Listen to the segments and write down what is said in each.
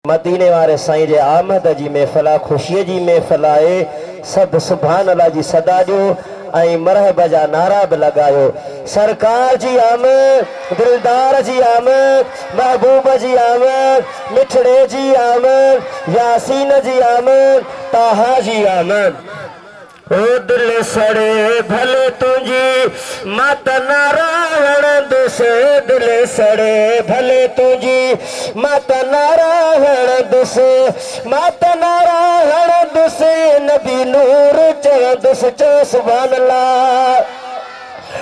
मदीने वारे साईं जे आमद जी महफ़िल खुशी जी महफ़िल आहे। सब सुभान अल्लाह जी सदा जो ऐं मरहब जा नारा भी लगायो। सरकार जी आमद, दिलदार जी आमद, महबूब जी आमद, मिठड़े जी आमद, यासीन जी आमद, ताहा जी आमद। ओ दिल सड़े भले तुझी मत नारायण दुसे, दिल सड़े भले तुझी मत नारायण दुसे, मत नारायण दुसे, नबी नूर चव दुस चो सुभान अल्लाह।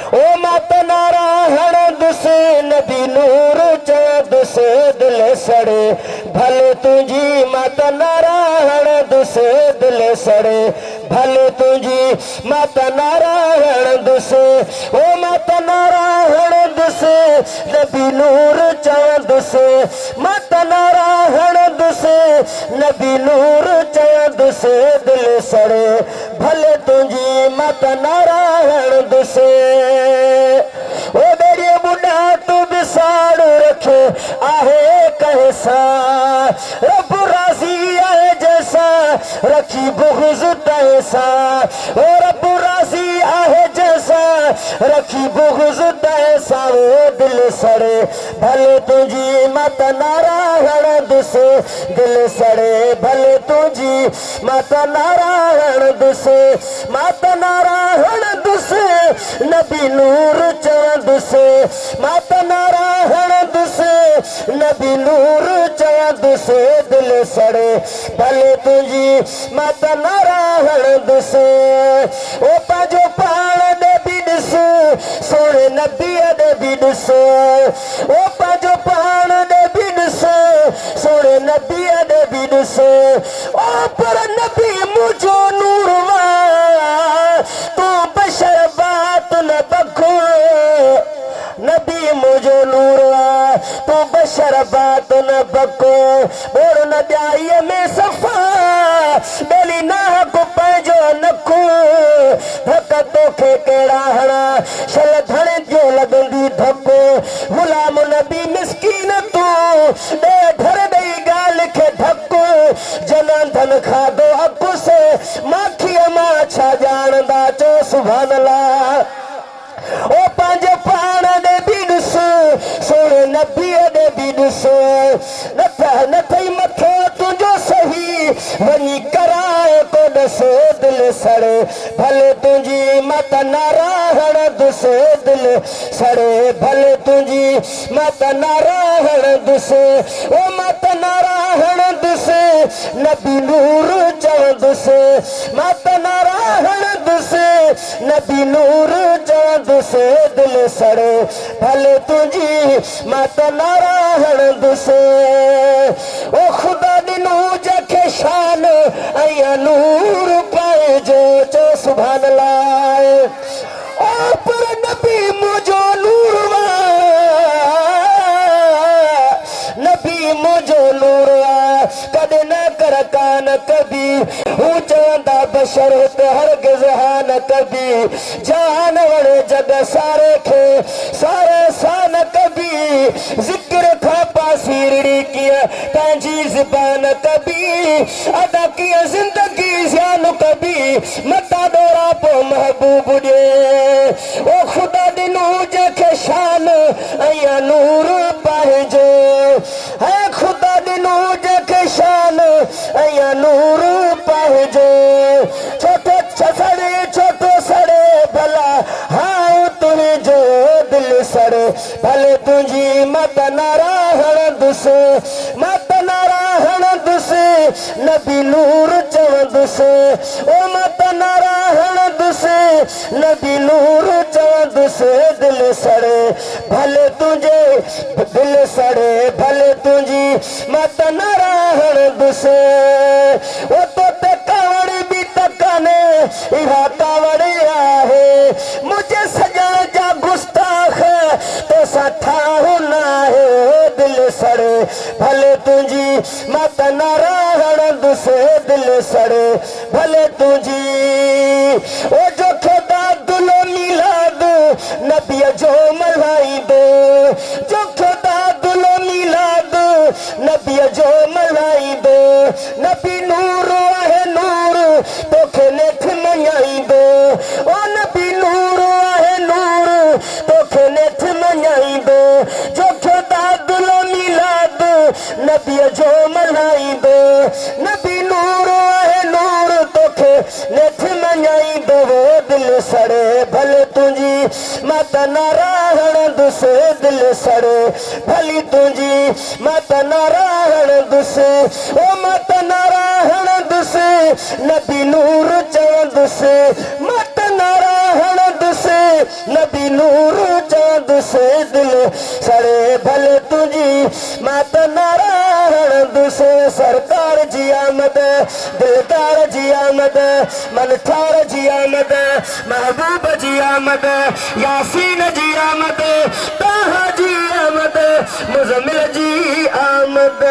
ओ मत नारायण दुसे, नबी नूर चव दुसे, दिल सड़े भले तुझी मत नारायण दुसे, दिल सड़े भले तुझी मत नारायण दुसे। ओ मत नारायण दुसे, नबी नूर चव दुसे, मत नारायण दुसे, नबी नूर चव दुसे, दिल सड़े भले तुझी मत नारायण दुसे। ओ मेरे बुढ़ा तू बिसाड़ रखे आहे कैसा, रब राजी आहे जैसा, रखी बुग़्ज़ तैसा। ओ रब राजी आहे जैसा, रखी बुग़्ज़ तैसा। ओ दिल सड़े भले तुझी मत नारायण दुसे, दिल सड़े भले तुझी मत नारायण दुसे, मत नारायण दुसे, नबी नूर चव दुसे, मत नारायण दुसे, नबी नूर चव दुसे, दिल सड़े भले तुझी मत नारायण दुसे। ओ पाजो पाण दे भी ॾिस, सोने नबी दे भी ॾिस, ओ पाजो पाण दे भी ॾिस, सोने नबी दे भी ॾिस। ओ पर नबी मुझो नूर वा, तू बशर बात न बको, नबी मुझो नूर वा, तू बशर बात न बको। बोर न ॾाईअ में सफ़ा, बेली ना को पंहिंजो नको, धक तोखे कहिड़ा हणा, शल धण जो लॻंदी धको। गुलाम नबी मिसकीन तू, ॾे ढर ॾेई ॻाल्हि खे धको, जन धन खाधो अकु से, माखीअ मां छा ॼाणंदा चो सुभान अल्लाह। ओ पंहिंजे पाण ॾे बि ॾिस, सोने नबीअ ॾे बि ॾिस, न थई मथो तुंहिंजो सही, वञी कराए को ॾस। दिल सड़े भले तुंहिंजी मत नारायण दुसे, दिल सड़े भले तुंहिंजी मत नारायण दुसे। ओ मत नारायण दुसे, नबी नूर चव दुसे, मत नारायण दुसे, नबी नूर चव दुसे, दिल सड़े भले तुझी मत नारायण दुसे। ओ खुदा ॾिनो जंहिंखे शान ऐं नूर पाए जो चो सुभान अल्लाह। ओ पर नबी मुझो नूर वा, नबी मुझो नूर वा, कॾहिं न कर कान कभी, हू चवंदा बशर ते हरगिज़ हा न कभी, जान वणे जग सारे खे, सारे सान कभी, ज़िक्र खां पासीरड़ी कीअं पंहिंजी ज़बान कभी, अदा कीअं ज़िंदगी ज़ियान कभी, मता ॾोरा पोइ महबूब ॾे। ओ ख़ुदा ॾिनो जंहिंखे शान ऐं नूर पाइजो, है ख़ुदा ॾिनो जंहिंखे शान ऐं नूर पाइजो। छोटो सड़े छोटो सड़े भला हाँ तुंहिंजो, दिल सड़े भले तुंहिंजी मत नारायण दुसे, मत नारायण दुसे, नबी नूर चव दुसे। ओ मत नारायण दुसे, नबी नूर चव दुसे, दिल सड़े भले तुझे, दिल सड़े भले तुझी मत नारायण दुसे। ओ तो ते कावड़ भी तकने, इहा कावड़ आहे, मुझे सजा जा गुस्ताख, तो साठा होना है। दिल सड़े भले तुझी मत नारायण दुसे, दिल सड़े भले तुझी। ओ जो खुदा दुलो मिलाद नबी जो मल्हाई दो, जो खुदा दुलो मिलाद नबी जो मल्हाईंदो नबी नूर आहे नूर तोखे नेठ मञाईंदो ओ नबी नूर आहे नूर तोखे नेठ मञाईंदो जो दादुलो मिलाद नबी जो मल्हाईंदो नबी नूर आहे नूर तोखे नेठ मञाईंदो वो दिल सड़े भले तुंहिंजी माता नारायण दुसे दिल सड़े भली तुंहिंजी माता नारायण दुसे ओ माता नारायण दुसे नबी नूर चवंदुसि माता नारायण दुसे नबी नूर चवंदुसि दिल सड़े भले तुंहिंजी माता नारायण दुसे सरकार जी आमद दिलदार जी आमद मनठार जी आमद महबूब जी आमद यासीन जी आमद ताहा जी आमद मुज़म्मिल जी आमद।